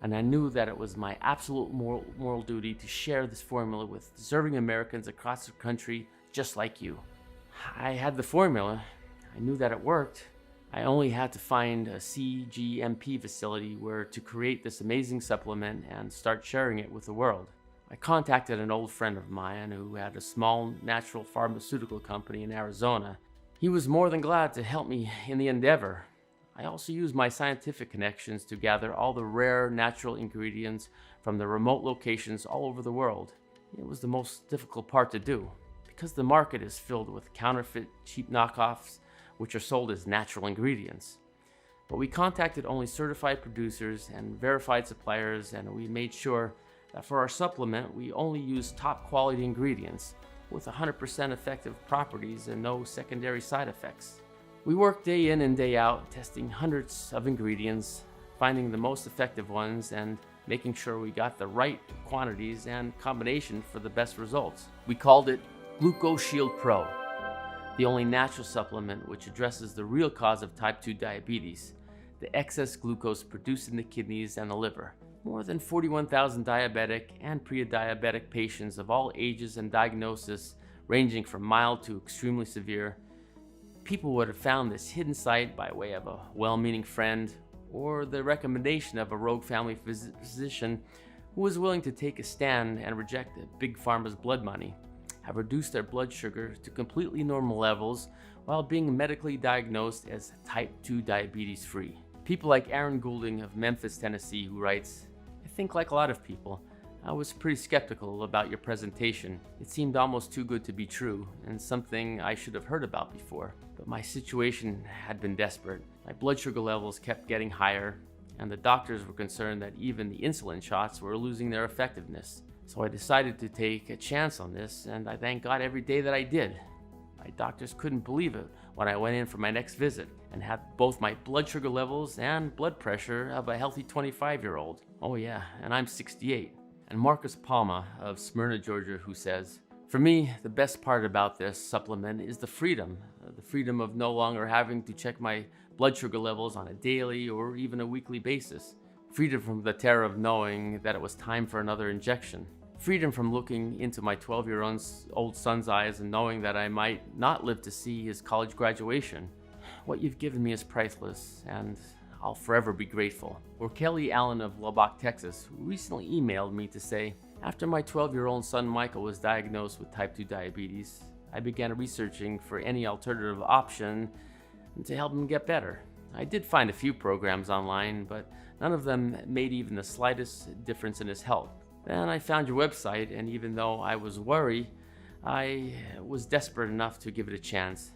And I knew that it was my absolute moral duty to share this formula with deserving Americans across the country just like you. I had the formula. I knew that it worked. I only had to find a CGMP facility where to create this amazing supplement and start sharing it with the world. I contacted an old friend of mine who had a small natural pharmaceutical company in Arizona. He was more than glad to help me in the endeavor. I also used my scientific connections to gather all the rare natural ingredients from the remote locations all over the world. It was the most difficult part to do, because the market is filled with counterfeit, cheap knockoffs, which are sold as natural ingredients. But we contacted only certified producers and verified suppliers, and we made sure that for our supplement, we only used top quality ingredients with 100% effective properties and no secondary side effects. We worked day in and day out, testing hundreds of ingredients, finding the most effective ones, and making sure we got the right quantities and combination for the best results. We called it Gluco Shield Pro, the only natural supplement which addresses the real cause of type 2 diabetes, the excess glucose produced in the kidneys and the liver. More than 41,000 diabetic and pre-diabetic patients of all ages and diagnosis, ranging from mild to extremely severe, people would have found this hidden site by way of a well-meaning friend or the recommendation of a rogue family physician who was willing to take a stand and reject the big pharma's blood money, have reduced their blood sugar to completely normal levels while being medically diagnosed as type 2 diabetes free. People like Aaron Goulding of Memphis, Tennessee, who writes, "I think like a lot of people, I was pretty skeptical about your presentation. It seemed almost too good to be true, and something I should have heard about before. But my situation had been desperate. My blood sugar levels kept getting higher, and the doctors were concerned that even the insulin shots were losing their effectiveness. So I decided to take a chance on this, and I thank God every day that I did. My doctors couldn't believe it when I went in for my next visit and had both my blood sugar levels and blood pressure of a healthy 25-year-old. Oh yeah, and I'm 68. And Marcus Palma of Smyrna, Georgia, who says, "For me, the best part about this supplement is the freedom of no longer having to check my blood sugar levels on a daily or even a weekly basis. Freedom from the terror of knowing that it was time for another injection. Freedom from looking into my 12-year-old son's eyes and knowing that I might not live to see his college graduation. What you've given me is priceless, and I'll forever be grateful." Or Kelly Allen of Lubbock, Texas, who recently emailed me to say, "After my 12-year-old son Michael was diagnosed with type 2 diabetes, I began researching for any alternative option to help him get better. I did find a few programs online, but none of them made even the slightest difference in his health. Then I found your website, and even though I was worried, I was desperate enough to give it a chance.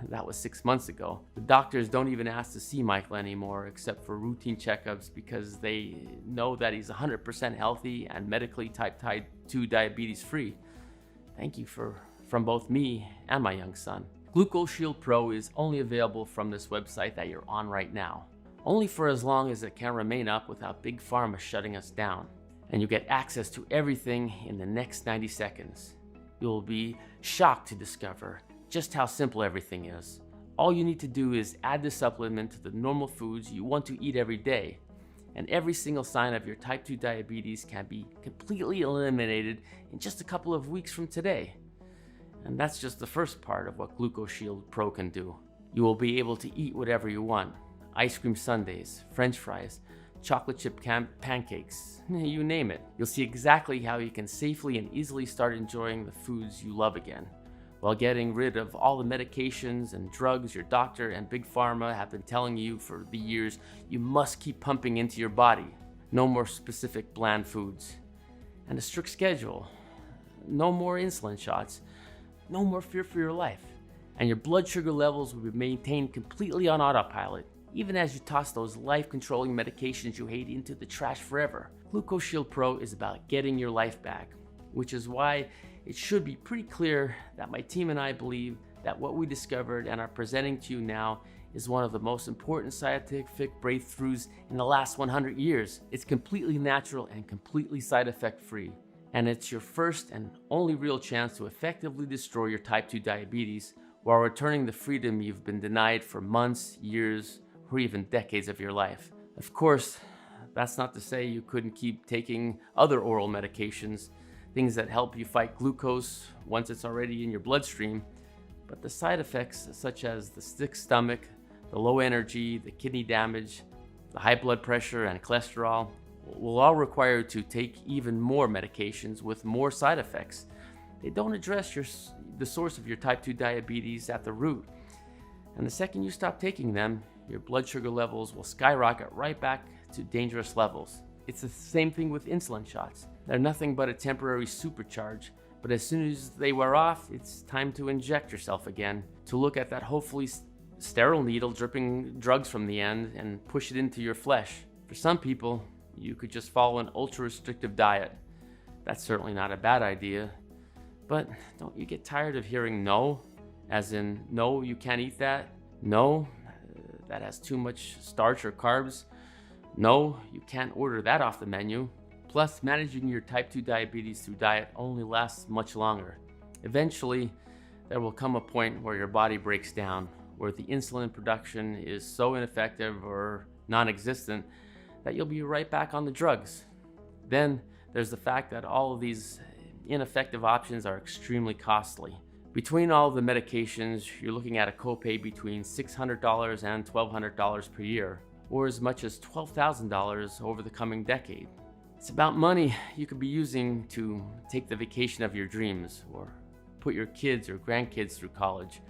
That was 6 months ago. The doctors don't even ask to see Michael anymore except for routine checkups because they know that he's 100% healthy and medically type 2 diabetes free. Thank you from both me and my young son. Gluco Shield Pro is only available from this website that you're on right now. Only for as long as it can remain up without Big Pharma shutting us down. And you get access to everything in the next 90 seconds. You'll be shocked to discover just how simple everything is. All you need to do is add the supplement to the normal foods you want to eat every day, and every single sign of your type 2 diabetes can be completely eliminated in just a couple of weeks from today. And that's just the first part of what Gluco Shield Pro can do. You will be able to eat whatever you want. Ice cream sundaes, French fries, chocolate chip pancakes, you name it. You'll see exactly how you can safely and easily start enjoying the foods you love again, while getting rid of all the medications and drugs your doctor and Big Pharma have been telling you for the years you must keep pumping into your body. No more specific bland foods. And a strict schedule. No more insulin shots. No more fear for your life. And your blood sugar levels will be maintained completely on autopilot, even as you toss those life-controlling medications you hate into the trash forever. Gluco Shield Pro is about getting your life back, which is why it should be pretty clear that my team and I believe that what we discovered and are presenting to you now is one of the most important scientific breakthroughs in the last 100 years. It's completely natural and completely side effect free. And it's your first and only real chance to effectively destroy your type 2 diabetes while returning the freedom you've been denied for months, years, or even decades of your life. Of course, that's not to say you couldn't keep taking other oral medications, things that help you fight glucose once it's already in your bloodstream, but the side effects such as the sick stomach, the low energy, the kidney damage, the high blood pressure and cholesterol will all require you to take even more medications with more side effects. They don't address the source of your type 2 diabetes at the root, and the second you stop taking them, your blood sugar levels will skyrocket right back to dangerous levels. It's the same thing with insulin shots. They're nothing but a temporary supercharge, but as soon as they wear off, it's time to inject yourself again, to look at that hopefully sterile needle dripping drugs from the end and push it into your flesh. For some people, you could just follow an ultra-restrictive diet. That's certainly not a bad idea, but don't you get tired of hearing no? As in, no, you can't eat that. No, that has too much starch or carbs. No, you can't order that off the menu. Plus, managing your type 2 diabetes through diet only lasts much longer. Eventually, there will come a point where your body breaks down, where the insulin production is so ineffective or non-existent that you'll be right back on the drugs. Then, there's the fact that all of these ineffective options are extremely costly. Between all of the medications, you're looking at a copay between $600 and $1,200 per year, or as much as $12,000 over the coming decade. It's about money you could be using to take the vacation of your dreams, or put your kids or grandkids through college,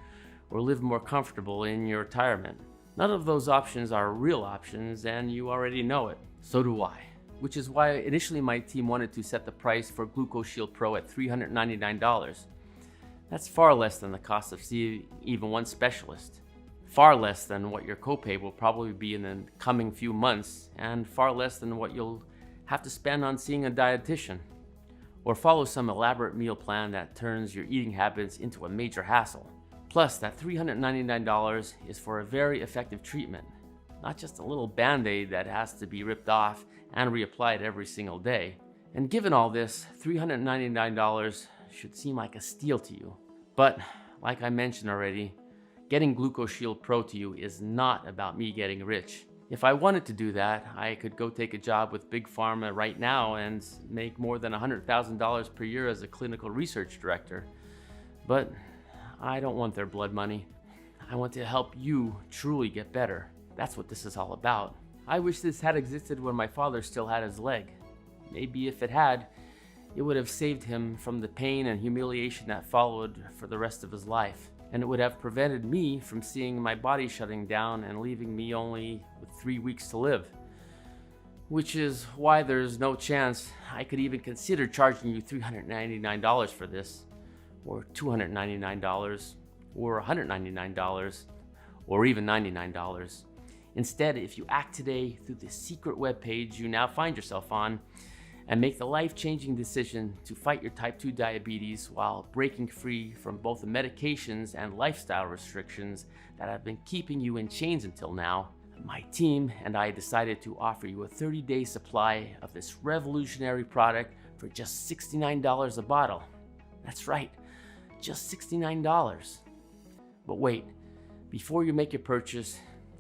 or live more comfortable in your retirement. None of those options are real options, and you already know it. So do I. which is why initially my team wanted to set the price for Gluco Shield Pro at $399. That's far less than the cost of seeing even one specialist, far less than what your copay will probably be in the coming few months, and far less than what you'll have to spend on seeing a dietitian, or follow some elaborate meal plan that turns your eating habits into a major hassle. Plus, that $399 is for a very effective treatment, not just a little band-aid that has to be ripped off and reapplied every single day. And given all this, $399 should seem like a steal to you. But, like I mentioned already, getting Gluco Shield Pro to you is not about me getting rich. If I wanted to do that, I could go take a job with Big Pharma right now and make more than $100,000 per year as a clinical research director. But I don't want their blood money. I want to help you truly get better. That's what this is all about. I wish this had existed when my father still had his leg. Maybe if it had, it would have saved him from the pain and humiliation that followed for the rest of his life. And it would have prevented me from seeing my body shutting down and leaving me only with 3 weeks to live. Which is why there's no chance I could even consider charging you $399 for this, or $299, or $199, or even $99. Instead, if you act today through the secret webpage you now find yourself on, and make the life-changing decision to fight your type 2 diabetes while breaking free from both the medications and lifestyle restrictions that have been keeping you in chains until now, my team and I decided to offer you a 30-day supply of this revolutionary product for just $69 a bottle. That's right, just $69. But wait, before you make your purchase,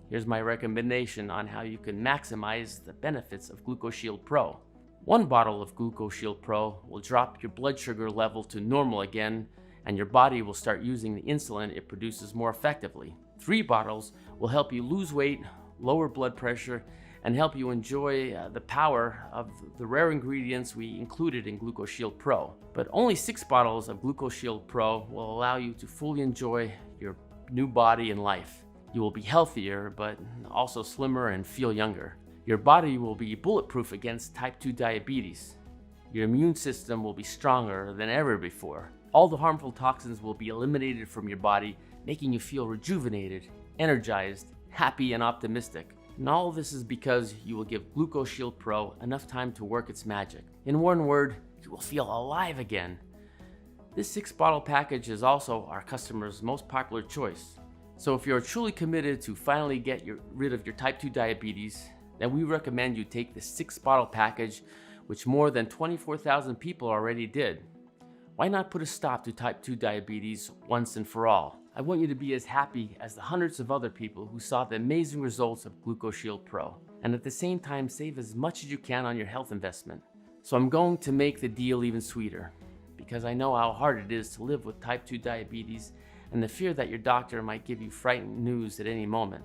here's my recommendation on how you can maximize the benefits of Gluco Shield Pro. One bottle of Gluco Shield Pro will drop your blood sugar level to normal again, and your body will start using the insulin it produces more effectively. 3 bottles will help you lose weight, lower blood pressure, and help you enjoy the power of the rare ingredients we included in Gluco Shield Pro. But only 6 bottles of Gluco Shield Pro will allow you to fully enjoy your new body and life. You will be healthier, but also slimmer and feel younger. Your body will be bulletproof against type 2 diabetes. Your immune system will be stronger than ever before. All the harmful toxins will be eliminated from your body, making you feel rejuvenated, energized, happy, and optimistic. And all this is because you will give Gluco Shield Pro enough time to work its magic. In one word, you will feel alive again. This 6-bottle package is also our customers' most popular choice. So if you're truly committed to finally get rid of your type 2 diabetes, then we recommend you take the 6-bottle package, which more than 24,000 people already did. Why not put a stop to type 2 diabetes once and for all? I want you to be as happy as the hundreds of other people who saw the amazing results of Gluco Shield Pro, and at the same time save as much as you can on your health investment. So I'm going to make the deal even sweeter, because I know how hard it is to live with type 2 diabetes and the fear that your doctor might give you frightening news at any moment.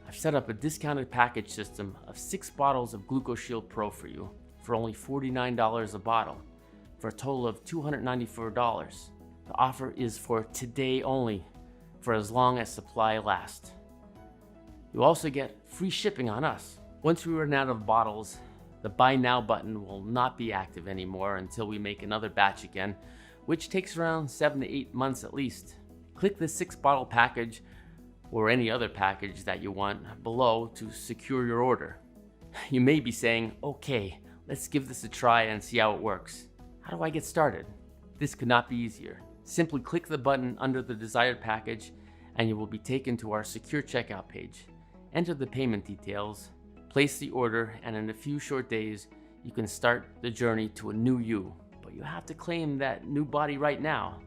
I've set up a discounted package system of 6 bottles of Gluco Shield Pro for you for only $49 a bottle, for a total of $294. The offer is for today only, for as long as supply lasts. You'll also get free shipping on us. Once we run out of bottles, the Buy Now button will not be active anymore until we make another batch again, which takes around 7 to 8 months at least. Click the 6-bottle package or any other package that you want below to secure your order. You may be saying, okay, let's give this a try and see how it works. How do I get started? This could not be easier. Simply click the button under the desired package and you will be taken to our secure checkout page. Enter the payment details, place the order, and in a few short days, you can start the journey to a new you. But you have to claim that new body right now.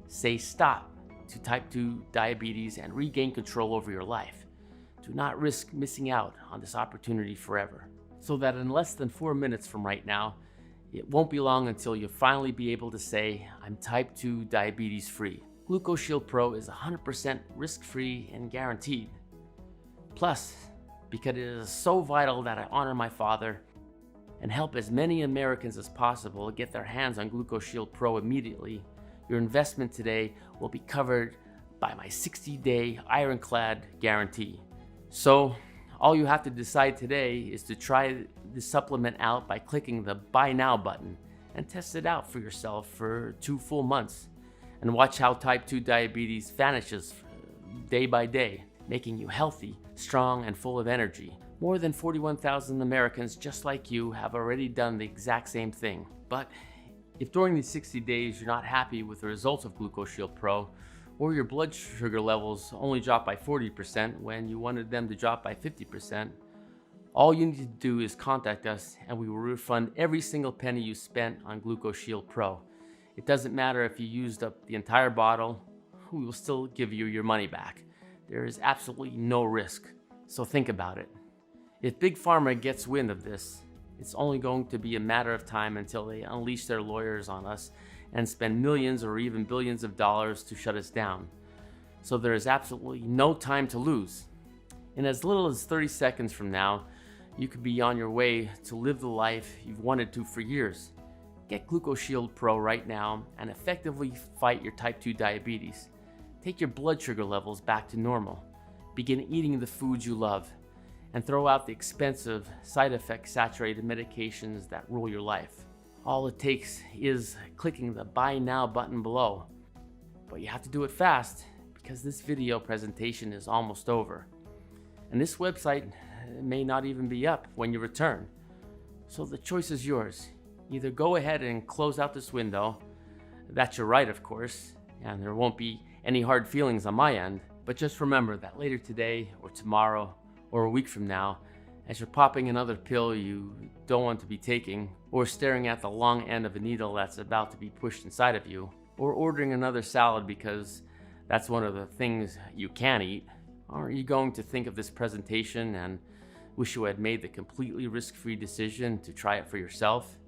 Say stop to type 2 diabetes and regain control over your life. Do not risk missing out on this opportunity forever. So that in less than 4 minutes from right now, it won't be long until you'll finally be able to say, I'm type 2 diabetes free. Gluco Shield Pro is 100% risk-free and guaranteed. Plus, because it is so vital that I honor my father and help as many Americans as possible get their hands on Gluco Shield Pro immediately, your investment today will be covered by my 60-day ironclad guarantee. So, all you have to decide today is to try the supplement out by clicking the Buy Now button and test it out for yourself for 2 full months. And watch how type 2 diabetes vanishes day by day, making you healthy, strong, and full of energy. More than 41,000 Americans just like you have already done the exact same thing. But if during these 60 days you're not happy with the results of Gluco Shield Pro, or your blood sugar levels only drop by 40% when you wanted them to drop by 50%, all you need to do is contact us and we will refund every single penny you spent on Gluco Shield Pro. It doesn't matter if you used up the entire bottle, we will still give you your money back. There is absolutely no risk, so think about it. If Big Pharma gets wind of this, it's only going to be a matter of time until they unleash their lawyers on us and spend millions or even billions of dollars to shut us down. So there is absolutely no time to lose. In as little as 30 seconds from now, you could be on your way to live the life you've wanted to for years. Get Gluco Shield Pro right now and effectively fight your type 2 diabetes. Take your blood sugar levels back to normal. Begin eating the foods you love, and throw out the expensive, side effect saturated medications that rule your life. All it takes is clicking the Buy Now button below. But you have to do it fast because this video presentation is almost over. And this website may not even be up when you return. So the choice is yours. Either go ahead and close out this window. That's your right, of course, and there won't be any hard feelings on my end. But just remember that later today or tomorrow or a week from now, as you're popping another pill you don't want to be taking, or staring at the long end of a needle that's about to be pushed inside of you, or ordering another salad because that's one of the things you can eat, aren't you going to think of this presentation and wish you had made the completely risk-free decision to try it for yourself?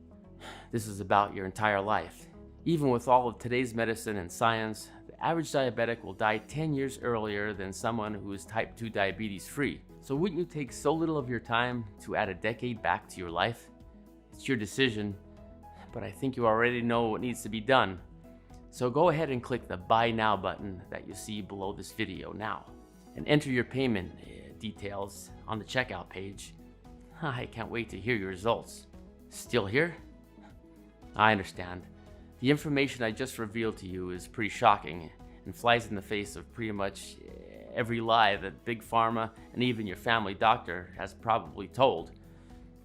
This is about your entire life. Even with all of today's medicine and science, the average diabetic will die 10 years earlier than someone who is type 2 diabetes free. So wouldn't you take so little of your time to add a decade back to your life? It's your decision, but I think you already know what needs to be done. So go ahead and click the Buy Now button that you see below this video now, and enter your payment details on the checkout page. I can't wait to hear your results. Still here? I understand. The information I just revealed to you is pretty shocking and flies in the face of pretty much every lie that Big Pharma and even your family doctor has probably told.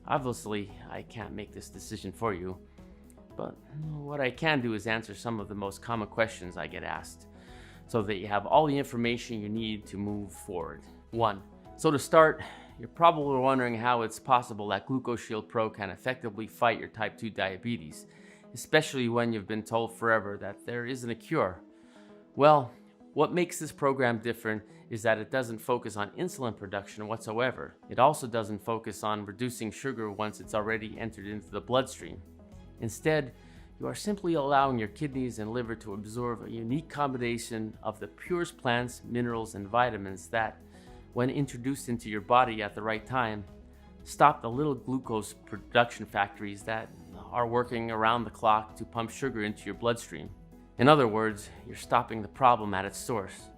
Obviously, I can't make this decision for you, but what I can do is answer some of the most common questions I get asked, so that you have all the information you need to move forward. 1. So to start, you're probably wondering how it's possible that Gluco Shield Pro can effectively fight your type 2 diabetes, especially when you've been told forever that there isn't a cure. Well, what makes this program different is that it doesn't focus on insulin production whatsoever. It also doesn't focus on reducing sugar once it's already entered into the bloodstream. Instead, you are simply allowing your kidneys and liver to absorb a unique combination of the purest plants, minerals, and vitamins that, when introduced into your body at the right time, stop the little glucose production factories that are working around the clock to pump sugar into your bloodstream. In other words, you're stopping the problem at its source.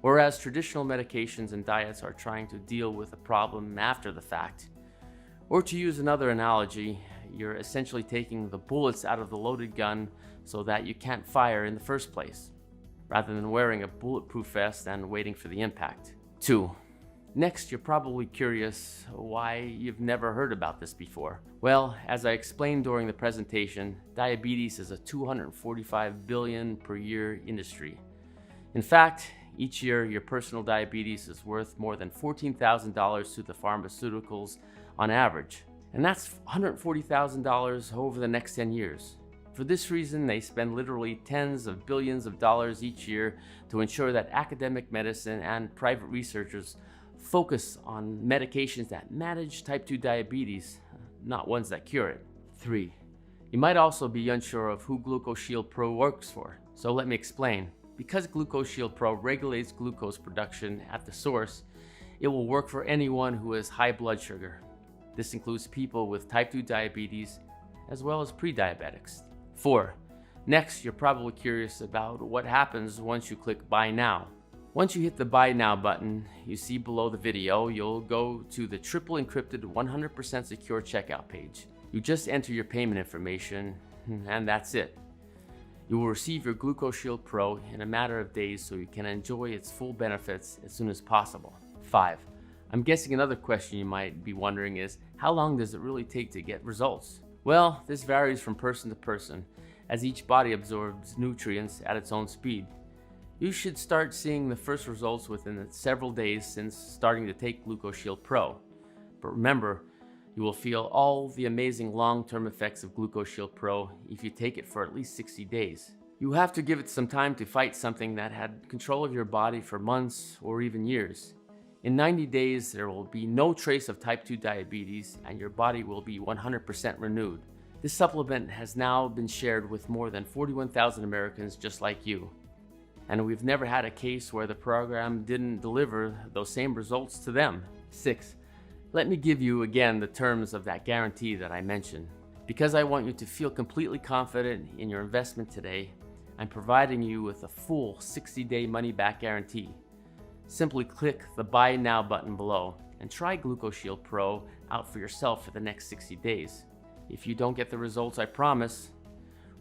Whereas traditional medications and diets are trying to deal with the problem after the fact. Or to use another analogy, you're essentially taking the bullets out of the loaded gun so that you can't fire in the first place, rather than wearing a bulletproof vest and waiting for the impact. 2. Next, you're probably curious why you've never heard about this before. Well, as I explained during the presentation, diabetes is a $245 billion per year industry. In fact, each year your personal diabetes is worth more than $14,000 to the pharmaceuticals on average. And that's $140,000 over the next 10 years. For this reason, they spend literally tens of billions of dollars each year to ensure that academic medicine and private researchers focus on medications that manage type 2 diabetes, not ones that cure it. 3. You might also be unsure of who Gluco Shield Pro works for, so let me explain. Because Gluco Shield Pro regulates glucose production at the source, it will work for anyone who has high blood sugar. This includes people with type 2 diabetes, as well as pre-diabetics. 4. Next, you're probably curious about what happens once you click Buy Now. Once you hit the Buy Now button you see below the video, you'll go to the triple encrypted 100% secure checkout page. You just enter your payment information and that's it. You will receive your Gluco Shield Pro in a matter of days so you can enjoy its full benefits as soon as possible. 5. I'm guessing another question you might be wondering is, how long does it really take to get results? Well, this varies from person to person, as each body absorbs nutrients at its own speed. You should start seeing the first results within several days since starting to take Gluco Shield Pro. But remember, you will feel all the amazing long-term effects of Gluco Shield Pro if you take it for at least 60 days. You have to give it some time to fight something that had control of your body for months or even years. In 90 days, there will be no trace of type 2 diabetes and your body will be 100% renewed. This supplement has now been shared with more than 41,000 Americans just like you. And we've never had a case where the program didn't deliver those same results to them. 6. Let me give you again the terms of that guarantee that I mentioned. Because I want you to feel completely confident in your investment today, I'm providing you with a full 60-day money-back guarantee. Simply click the Buy Now button below and try Gluco Shield Pro out for yourself for the next 60 days. If you don't get the results I promise,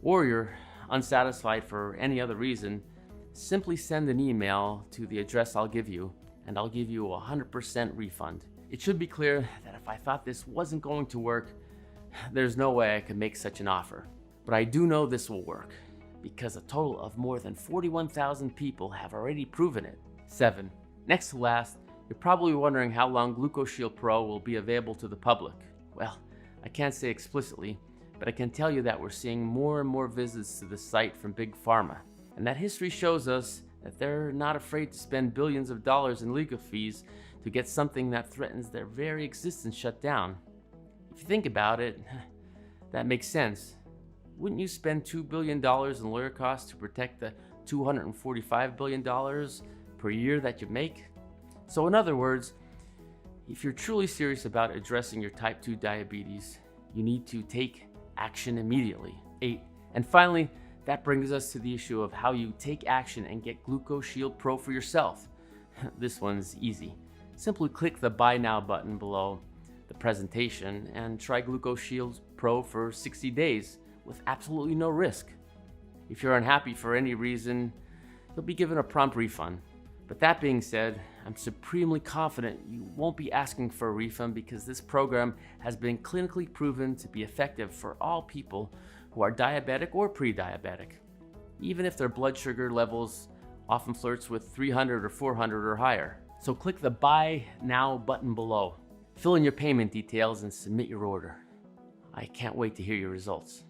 or you're unsatisfied for any other reason, simply send an email to the address I'll give you, and I'll give you a 100% refund. It should be clear that if I thought this wasn't going to work, there's no way I could make such an offer. But I do know this will work, because a total of more than 41,000 people have already proven it. 7. Next to last, you're probably wondering how long Gluco Shield Pro will be available to the public. Well, I can't say explicitly, but I can tell you that we're seeing more and more visits to the site from Big Pharma, and that history shows us that they're not afraid to spend billions of dollars in legal fees to get something that threatens their very existence shut down. If you think about it, that makes sense. Wouldn't you spend $2 billion in lawyer costs to protect the $245 billion per year that you make? So in other words, if you're truly serious about addressing your type 2 diabetes, you need to take action immediately. 8. And finally, that brings us to the issue of how you take action and get Gluco Shield Pro for yourself. This one's easy. Simply click the Buy Now button below the presentation and try Gluco Shield Pro for 60 days with absolutely no risk. If you're unhappy for any reason, you'll be given a prompt refund. But that being said, I'm supremely confident you won't be asking for a refund because this program has been clinically proven to be effective for all people who are diabetic or pre-diabetic, even if their blood sugar levels often flirts with 300 or 400 or higher. So click the Buy Now button below. Fill in your payment details and submit your order. I can't wait to hear your results.